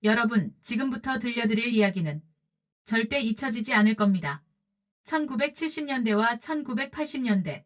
여러분, 지금부터 들려드릴 이야기는 절대 잊혀지지 않을 겁니다. 1970년대와 1980년대,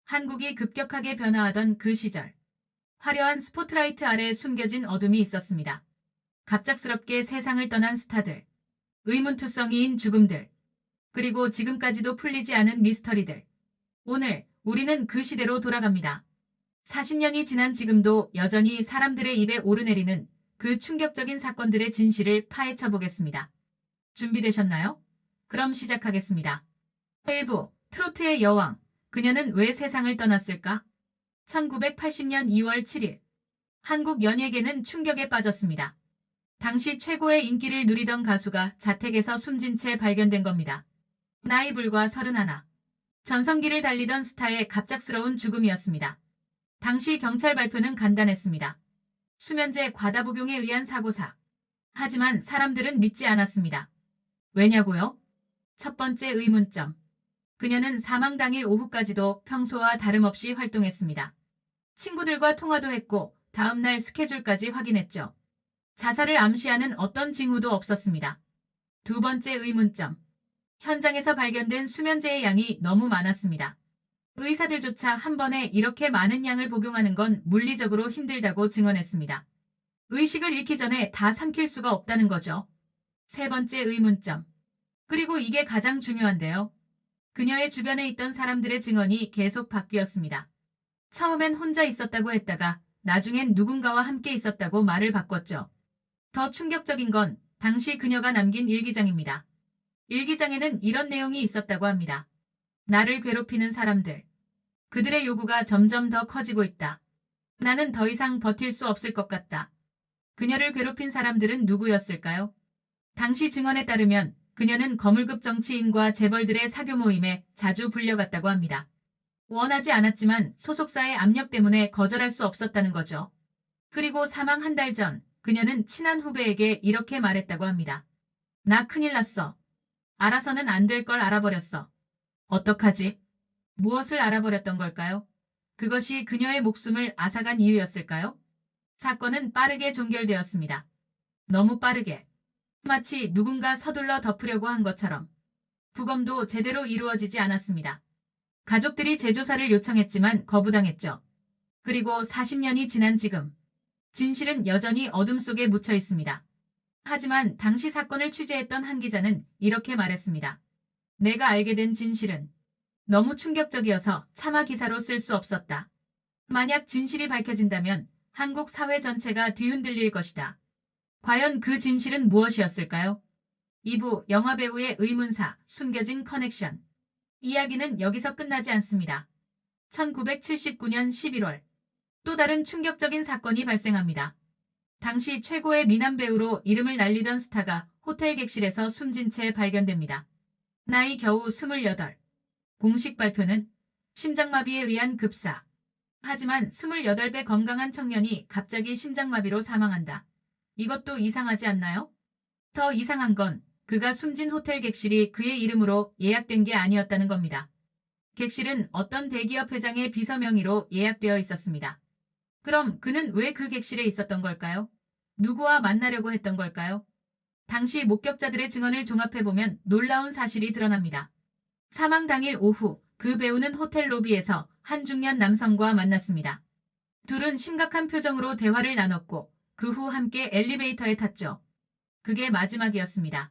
한국이 급격하게 변화하던 그 시절, 화려한 스포트라이트 아래 숨겨진 어둠이 있었습니다. 갑작스럽게 세상을 떠난 스타들, 의문투성이인 죽음들, 그리고 지금까지도 풀리지 않은 미스터리들. 오늘 우리는 그 시대로 돌아갑니다. 40년이 지난 지금도 여전히 사람들의 입에 오르내리는 그 충격적인 사건들의 진실을 파헤쳐 보겠습니다. 준비되셨나요? 그럼 시작하겠습니다. 1부, 트로트의 여왕. 그녀는 왜 세상을 떠났을까? 1980년 2월 7일, 한국 연예계는 충격에 빠졌습니다. 당시 최고의 인기를 누리던 가수가 자택에서 숨진 채 발견된 겁니다. 나이 불과 31. 전성기를 달리던 스타의 갑작스러운 죽음이었습니다. 당시 경찰 발표는 간단했습니다. 수면제 과다 복용에 의한 사고사. 하지만 사람들은 믿지 않았습니다. 왜냐고요? 첫 번째 의문점. 그녀는 사망 당일 오후까지도 평소와 다름없이 활동했습니다. 친구들과 통화도 했고 다음날 스케줄까지 확인했죠. 자살을 암시하는 어떤 징후도 없었습니다. 두 번째 의문점. 현장에서 발견된 수면제의 양이 너무 많았습니다. 의사들조차 한 번에 이렇게 많은 양을 복용하는 건 물리적으로 힘들다고 증언했습니다. 의식을 잃기 전에 다 삼킬 수가 없다는 거죠. 세 번째 의문점. 그리고 이게 가장 중요한데요. 그녀의 주변에 있던 사람들의 증언이 계속 바뀌었습니다. 처음엔 혼자 있었다고 했다가 나중엔 누군가와 함께 있었다고 말을 바꿨죠. 더 충격적인 건 당시 그녀가 남긴 일기장입니다. 일기장에는 이런 내용이 있었다고 합니다. 나를 괴롭히는 사람들. 그들의 요구가 점점 더 커지고 있다. 나는 더 이상 버틸 수 없을 것 같다. 그녀를 괴롭힌 사람들은 누구였을까요? 당시 증언에 따르면 그녀는 거물급 정치인과 재벌들의 사교 모임에 자주 불려갔다고 합니다. 원하지 않았지만 소속사의 압력 때문에 거절할 수 없었다는 거죠. 그리고 사망 한 달 전, 그녀는 친한 후배에게 이렇게 말했다고 합니다. 나 큰일 났어. 알아서는 안 될 걸 알아버렸어. 어떡하지? 무엇을 알아버렸던 걸까요? 그것이 그녀의 목숨을 앗아간 이유였을까요? 사건은 빠르게 종결되었습니다. 너무 빠르게. 마치 누군가 서둘러 덮으려고 한 것처럼. 부검도 제대로 이루어지지 않았습니다. 가족들이 재조사를 요청했지만 거부당했죠. 그리고 40년이 지난 지금, 진실은 여전히 어둠 속에 묻혀 있습니다. 하지만 당시 사건을 취재했던 한 기자는 이렇게 말했습니다. 내가 알게 된 진실은 너무 충격적이어서 차마 기사로 쓸 수 없었다. 만약 진실이 밝혀진다면 한국 사회 전체가 뒤흔들릴 것이다. 과연 그 진실은 무엇이었을까요? 2부 영화배우의 의문사, 숨겨진 커넥션. 이야기는 여기서 끝나지 않습니다. 1979년 11월, 또 다른 충격적인 사건이 발생합니다. 당시 최고의 미남 배우로 이름을 날리던 스타가 호텔 객실에서 숨진 채 발견됩니다. 나이 겨우 28. 공식 발표는 심장마비에 의한 급사. 하지만 28배 건강한 청년이 갑자기 심장마비로 사망한다. 이것도 이상하지 않나요? 더 이상한 건 그가 숨진 호텔 객실이 그의 이름으로 예약된 게 아니었다는 겁니다. 객실은 어떤 대기업 회장의 비서 명의로 예약되어 있었습니다. 그럼 그는 왜 그 객실에 있었던 걸까요? 누구와 만나려고 했던 걸까요? 당시 목격자들의 증언을 종합해보면 놀라운 사실이 드러납니다. 사망 당일 오후 그 배우는 호텔 로비에서 한 중년 남성과 만났습니다. 둘은 심각한 표정으로 대화를 나눴고 그 후 함께 엘리베이터에 탔죠. 그게 마지막이었습니다.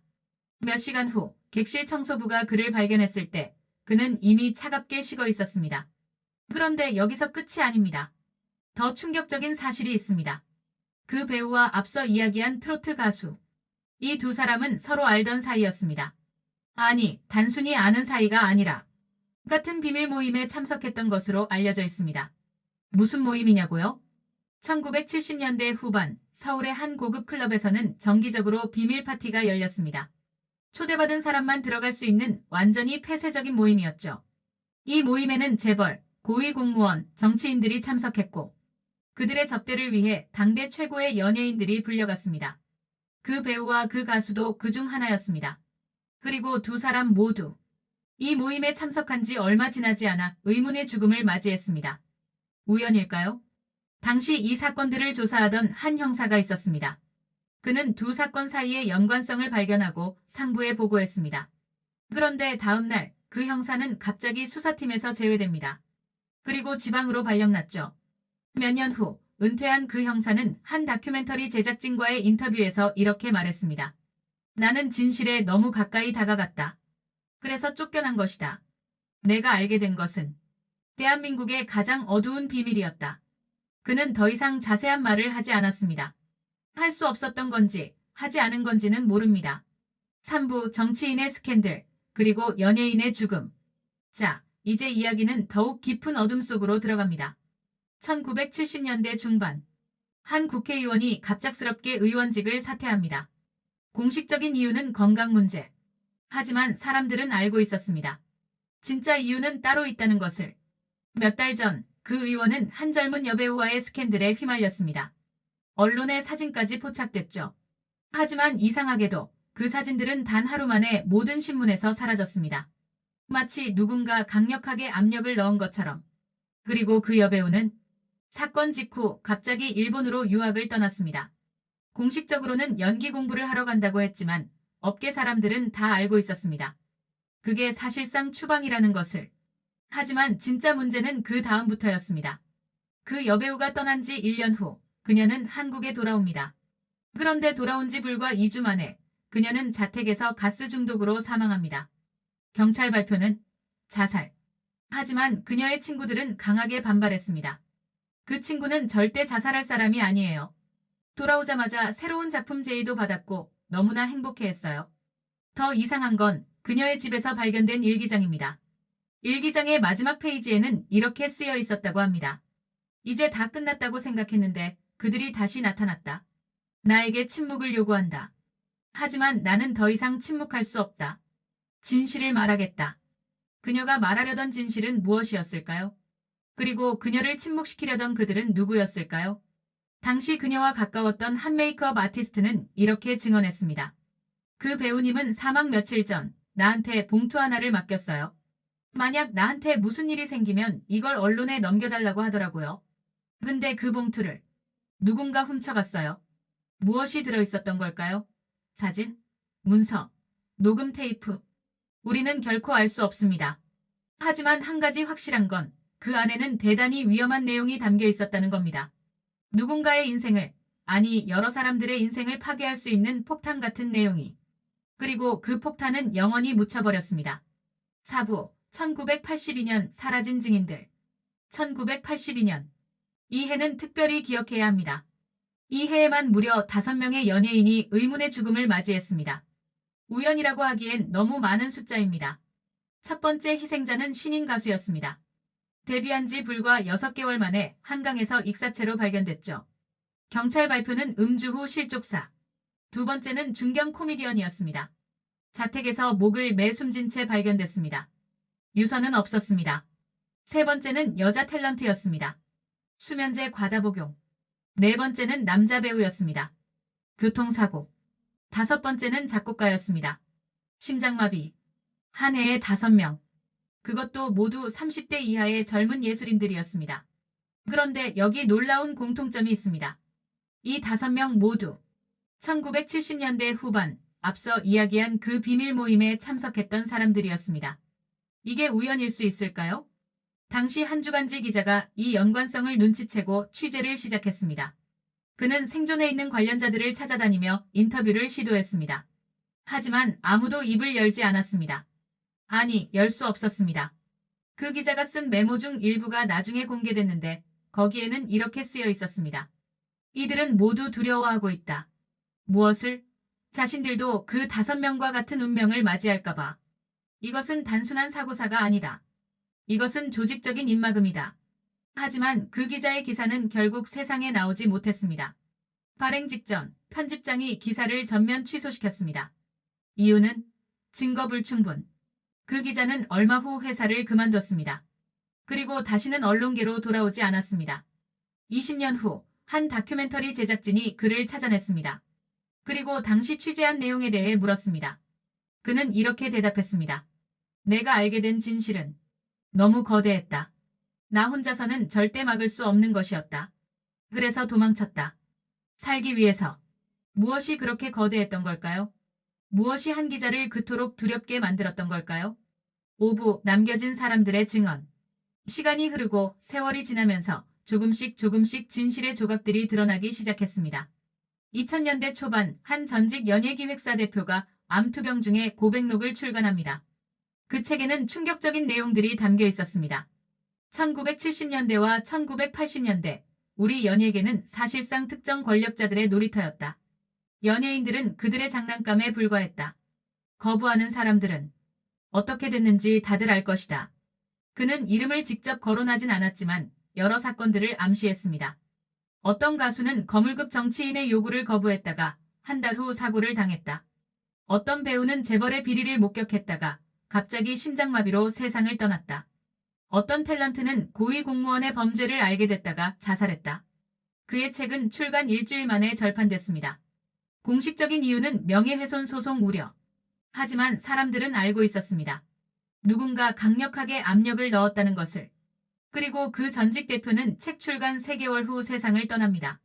몇 시간 후 객실 청소부가 그를 발견했을 때 그는 이미 차갑게 식어 있었습니다. 그런데 여기서 끝이 아닙니다. 더 충격적인 사실이 있습니다. 그 배우와 앞서 이야기한 트로트 가수. 이 두 사람은 서로 알던 사이였습니다. 아니, 단순히 아는 사이가 아니라 같은 비밀 모임에 참석했던 것으로 알려져 있습니다. 무슨 모임이냐고요? 1970년대 후반 서울의 한 고급 클럽에서는 정기적으로 비밀 파티가 열렸습니다. 초대받은 사람만 들어갈 수 있는 완전히 폐쇄적인 모임이었죠. 이 모임에는 재벌, 고위공무원, 정치인들이 참석했고 그들의 접대를 위해 당대 최고의 연예인들이 불려갔습니다. 그 배우와 그 가수도 그중 하나였습니다. 그리고 두 사람 모두 이 모임에 참석한 지 얼마 지나지 않아 의문의 죽음을 맞이했습니다. 우연일까요? 당시 이 사건들을 조사하던 한 형사가 있었습니다. 그는 두 사건 사이의 연관성을 발견하고 상부에 보고했습니다. 그런데 다음 날 그 형사는 갑자기 수사팀에서 제외됩니다. 그리고 지방으로 발령났죠. 몇 년 후 은퇴한 그 형사는 한 다큐멘터리 제작진과의 인터뷰에서 이렇게 말했습니다. 나는 진실에 너무 가까이 다가갔다. 그래서 쫓겨난 것이다. 내가 알게 된 것은 대한민국의 가장 어두운 비밀이었다. 그는 더 이상 자세한 말을 하지 않았습니다. 할 수 없었던 건지 하지 않은 건지는 모릅니다. 3부 정치인의 스캔들, 그리고 연예인의 죽음. 자, 이제 이야기는 더욱 깊은 어둠 속으로 들어갑니다. 1970년대 중반, 한 국회의원이 갑작스럽게 의원직을 사퇴합니다. 공식적인 이유는 건강 문제. 하지만 사람들은 알고 있었습니다. 진짜 이유는 따로 있다는 것을. 몇 달 전 그 의원은 한 젊은 여배우와의 스캔들에 휘말렸습니다. 언론에 사진까지 포착됐죠. 하지만 이상하게도 그 사진들은 단 하루 만에 모든 신문에서 사라졌습니다. 마치 누군가 강력하게 압력을 넣은 것처럼. 그리고 그 여배우는 사건 직후 갑자기 일본으로 유학을 떠났습니다. 공식적으로는 연기 공부를 하러 간다고 했지만 업계 사람들은 다 알고 있었습니다. 그게 사실상 추방이라는 것을. 하지만 진짜 문제는 그 다음부터였습니다. 그 여배우가 떠난 지 1년 후 그녀는 한국에 돌아옵니다. 그런데 돌아온 지 불과 2주 만에 그녀는 자택에서 가스 중독으로 사망합니다. 경찰 발표는 자살. 하지만 그녀의 친구들은 강하게 반발했습니다. 그 친구는 절대 자살할 사람이 아니에요. 돌아오자마자 새로운 작품 제의도 받았고 너무나 행복해했어요. 더 이상한 건 그녀의 집에서 발견된 일기장입니다. 일기장의 마지막 페이지에는 이렇게 쓰여 있었다고 합니다. 이제 다 끝났다고 생각했는데 그들이 다시 나타났다. 나에게 침묵을 요구한다. 하지만 나는 더 이상 침묵할 수 없다. 진실을 말하겠다. 그녀가 말하려던 진실은 무엇이었을까요? 그리고 그녀를 침묵시키려던 그들은 누구였을까요? 당시 그녀와 가까웠던 한 메이크업 아티스트는 이렇게 증언했습니다. 그 배우님은 사망 며칠 전 나한테 봉투 하나를 맡겼어요. 만약 나한테 무슨 일이 생기면 이걸 언론에 넘겨달라고 하더라고요. 근데 그 봉투를 누군가 훔쳐갔어요. 무엇이 들어있었던 걸까요? 사진? 문서? 녹음 테이프? 우리는 결코 알 수 없습니다. 하지만 한 가지 확실한 건 그 안에는 대단히 위험한 내용이 담겨 있었다는 겁니다. 누군가의 인생을, 아니 여러 사람들의 인생을 파괴할 수 있는 폭탄 같은 내용이. 그리고 그 폭탄은 영원히 묻혀버렸습니다. 4부 1982년 사라진 증인들. 1982년. 이 해는 특별히 기억해야 합니다. 이 해에만 무려 5명의 연예인이 의문의 죽음을 맞이했습니다. 우연이라고 하기엔 너무 많은 숫자입니다. 첫 번째 희생자는 신인 가수였습니다. 데뷔한 지 불과 6개월 만에 한강에서 익사체로 발견됐죠. 경찰 발표는 음주 후 실족사. 두 번째는 중견 코미디언이었습니다. 자택에서 목을 매 숨진 채 발견됐습니다. 유서는 없었습니다. 세 번째는 여자 탤런트였습니다. 수면제 과다 복용. 네 번째는 남자 배우였습니다. 교통사고. 다섯 번째는 작곡가였습니다. 심장마비. 한 해에 5명. 그것도 모두 30대 이하의 젊은 예술인들이었습니다. 그런데 여기 놀라운 공통점이 있습니다. 이 5명 모두 1970년대 후반 앞서 이야기한 그 비밀 모임에 참석했던 사람들이었습니다. 이게 우연일 수 있을까요? 당시 한 주간지 기자가 이 연관성을 눈치채고 취재를 시작했습니다. 그는 생존해 있는 관련자들을 찾아다니며 인터뷰를 시도했습니다. 하지만 아무도 입을 열지 않았습니다. 아니, 열 수 없었습니다. 그 기자가 쓴 메모 중 일부가 나중에 공개됐는데 거기에는 이렇게 쓰여 있었습니다. 이들은 모두 두려워하고 있다. 무엇을? 자신들도 그 5명과 같은 운명을 맞이할까봐. 이것은 단순한 사고사가 아니다. 이것은 조직적인 입막음이다. 하지만 그 기자의 기사는 결국 세상에 나오지 못했습니다. 발행 직전 편집장이 기사를 전면 취소시켰습니다. 이유는 증거 불충분. 그 기자는 얼마 후 회사를 그만뒀습니다. 그리고 다시는 언론계로 돌아오지 않았습니다. 20년 후 한 다큐멘터리 제작진이 그를 찾아냈습니다. 그리고 당시 취재한 내용에 대해 물었습니다. 그는 이렇게 대답했습니다. 내가 알게 된 진실은 너무 거대했다. 나 혼자서는 절대 막을 수 없는 것이었다. 그래서 도망쳤다. 살기 위해서. 무엇이 그렇게 거대했던 걸까요? 무엇이 한 기자를 그토록 두렵게 만들었던 걸까요? 5부 남겨진 사람들의 증언. 시간이 흐르고 세월이 지나면서 조금씩 진실의 조각들이 드러나기 시작했습니다. 2000년대 초반 한 전직 연예기획사 대표가 암투병 중에 고백록을 출간합니다. 그 책에는 충격적인 내용들이 담겨 있었습니다. 1970년대와 1980년대 우리 연예계는 사실상 특정 권력자들의 놀이터였다. 연예인들은 그들의 장난감에 불과했다. 거부하는 사람들은 어떻게 됐는지 다들 알 것이다. 그는 이름을 직접 거론하진 않았지만 여러 사건들을 암시했습니다. 어떤 가수는 거물급 정치인의 요구를 거부했다가 한 달 후 사고를 당했다. 어떤 배우는 재벌의 비리를 목격했다가 갑자기 심장마비로 세상을 떠났다. 어떤 탤런트는 고위 공무원의 범죄를 알게 됐다가 자살했다. 그의 책은 출간 일주일 만에 절판됐습니다. 공식적인 이유는 명예훼손 소송 우려. 하지만 사람들은 알고 있었습니다. 누군가 강력하게 압력을 넣었다는 것을. 그리고 그 전직 대표는 책 출간 3개월 후 세상을 떠납니다.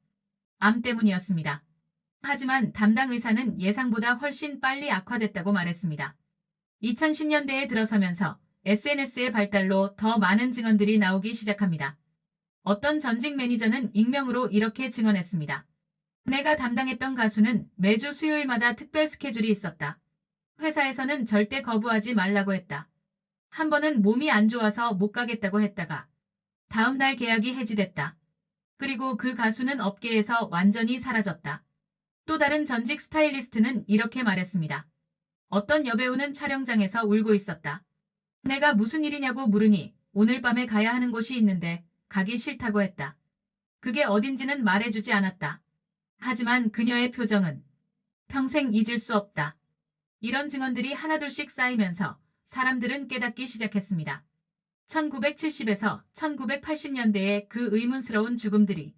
암 때문이었습니다. 하지만 담당 의사는 예상보다 훨씬 빨리 악화됐다고 말했습니다. 2010년대에 들어서면서 SNS의 발달로 더 많은 증언들이 나오기 시작합니다. 어떤 전직 매니저는 익명으로 이렇게 증언했습니다. 내가 담당했던 가수는 매주 수요일마다 특별 스케줄이 있었다. 회사에서는 절대 거부하지 말라고 했다. 한 번은 몸이 안 좋아서 못 가겠다고 했다가 다음 날 계약이 해지됐다. 그리고 그 가수는 업계에서 완전히 사라졌다. 또 다른 전직 스타일리스트는 이렇게 말했습니다. 어떤 여배우는 촬영장에서 울고 있었다. 내가 무슨 일이냐고 물으니 오늘 밤에 가야 하는 곳이 있는데 가기 싫다고 했다. 그게 어딘지는 말해주지 않았다. 하지만 그녀의 표정은 평생 잊을 수 없다. 이런 증언들이 하나둘씩 쌓이면서 사람들은 깨닫기 시작했습니다. 1970에서 1980년대의 그 의문스러운 죽음들이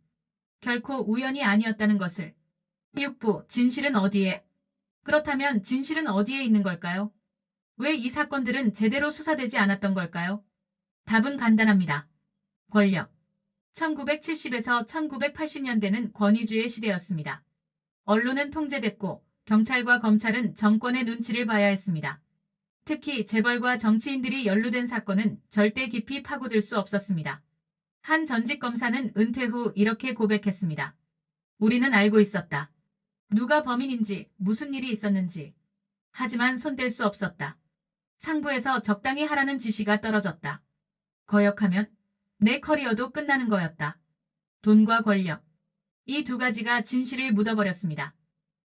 결코 우연이 아니었다는 것을. 6부 진실은 어디에? 그렇다면 진실은 어디에 있는 걸까요? 왜 이 사건들은 제대로 수사되지 않았던 걸까요? 답은 간단합니다. 권력. 1970에서 1980년대는 권위주의 시대였습니다. 언론은 통제됐고 경찰과 검찰은 정권의 눈치를 봐야 했습니다. 특히 재벌과 정치인들이 연루된 사건은 절대 깊이 파고들 수 없었습니다. 한 전직 검사는 은퇴 후 이렇게 고백했습니다. 우리는 알고 있었다. 누가 범인인지, 무슨 일이 있었는지. 하지만 손댈 수 없었다. 상부에서 적당히 하라는 지시가 떨어졌다. 거역하면 내 커리어도 끝나는 거였다. 돈과 권력. 이 두 가지가 진실을 묻어버렸습니다.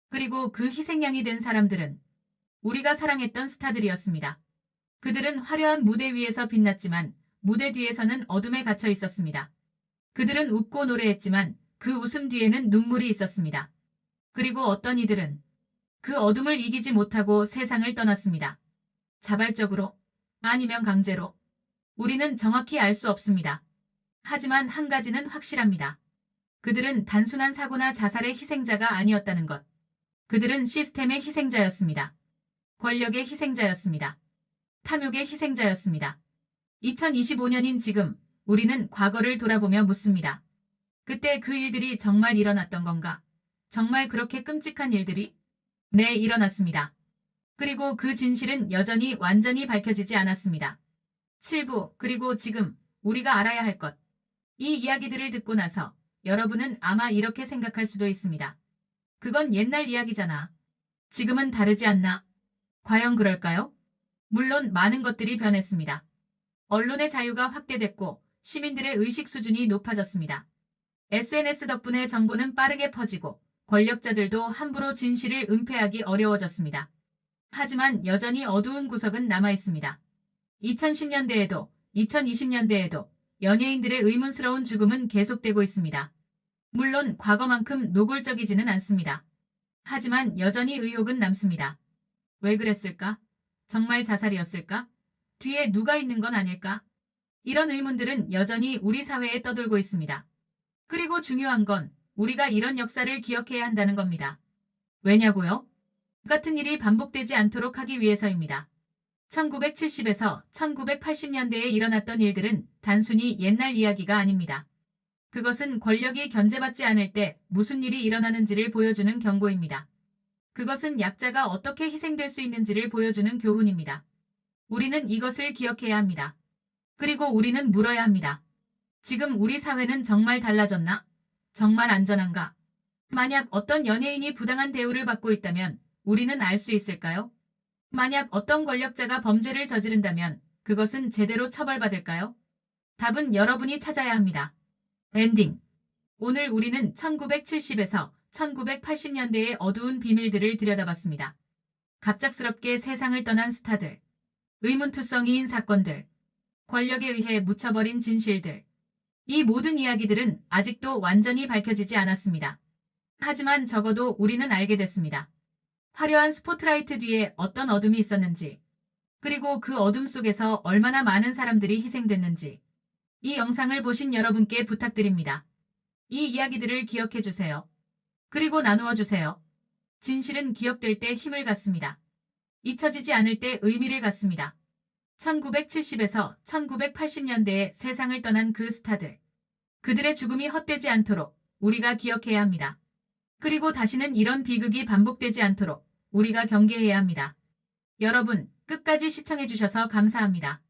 그리고 그 희생양이 된 사람들은 우리가 사랑했던 스타들이었습니다. 그들은 화려한 무대 위에서 빛났지만 무대 뒤에서는 어둠에 갇혀 있었습니다. 그들은 웃고 노래했지만 그 웃음 뒤에는 눈물이 있었습니다. 그리고 어떤 이들은 그 어둠을 이기지 못하고 세상을 떠났습니다. 자발적으로, 아니면 강제로. 우리는 정확히 알 수 없습니다. 하지만 한 가지는 확실합니다. 그들은 단순한 사고나 자살의 희생자가 아니었다는 것. 그들은 시스템의 희생자였습니다. 권력의 희생자였습니다. 탐욕의 희생자였습니다. 2025년인 지금 우리는 과거를 돌아보며 묻습니다. 그때 그 일들이 정말 일어났던 건가? 정말 그렇게 끔찍한 일들이? 네, 일어났습니다. 그리고 그 진실은 여전히 완전히 밝혀지지 않았습니다. 7부, 그리고 지금 우리가 알아야 할 것. 이 이야기들을 듣고 나서 여러분은 아마 이렇게 생각할 수도 있습니다. 그건 옛날 이야기잖아. 지금은 다르지 않나? 과연 그럴까요? 물론 많은 것들이 변했습니다. 언론의 자유가 확대됐고 시민들의 의식 수준이 높아졌습니다. SNS 덕분에 정보는 빠르게 퍼지고 권력자들도 함부로 진실을 은폐하기 어려워졌습니다. 하지만 여전히 어두운 구석은 남아있습니다. 2010년대에도 2020년대에도 연예인들의 의문스러운 죽음은 계속되고 있습니다. 물론 과거만큼 노골적이지는 않습니다. 하지만 여전히 의혹은 남습니다. 왜 그랬을까? 정말 자살이었을까? 뒤에 누가 있는 건 아닐까? 이런 의문들은 여전히 우리 사회에 떠돌고 있습니다. 그리고 중요한 건 우리가 이런 역사를 기억해야 한다는 겁니다. 왜냐고요? 같은 일이 반복되지 않도록 하기 위해서입니다. 1970에서 1980년대에 일어났던 일들은 단순히 옛날 이야기가 아닙니다. 그것은 권력이 견제받지 않을 때 무슨 일이 일어나는지를 보여주는 경고입니다. 그것은 약자가 어떻게 희생될 수 있는지를 보여주는 교훈입니다. 우리는 이것을 기억해야 합니다. 그리고 우리는 물어야 합니다. 지금 우리 사회는 정말 달라졌나? 정말 안전한가? 만약 어떤 연예인이 부당한 대우를 받고 있다면 우리는 알 수 있을까요? 만약 어떤 권력자가 범죄를 저지른다면 그것은 제대로 처벌받을까요? 답은 여러분이 찾아야 합니다. 엔딩. 오늘 우리는 1970에서 1980년대의 어두운 비밀들을 들여다봤습니다. 갑작스럽게 세상을 떠난 스타들, 의문투성이인 사건들, 권력에 의해 묻혀버린 진실들. 이 모든 이야기들은 아직도 완전히 밝혀지지 않았습니다. 하지만 적어도 우리는 알게 됐습니다. 화려한 스포트라이트 뒤에 어떤 어둠이 있었는지, 그리고 그 어둠 속에서 얼마나 많은 사람들이 희생됐는지. 이 영상을 보신 여러분께 부탁드립니다. 이 이야기들을 기억해 주세요. 그리고 나누어 주세요. 진실은 기억될 때 힘을 갖습니다. 잊혀지지 않을 때 의미를 갖습니다. 1970에서 1980년대에 세상을 떠난 그 스타들. 그들의 죽음이 헛되지 않도록 우리가 기억해야 합니다. 그리고 다시는 이런 비극이 반복되지 않도록 우리가 경계해야 합니다. 여러분, 끝까지 시청해 주셔서 감사합니다.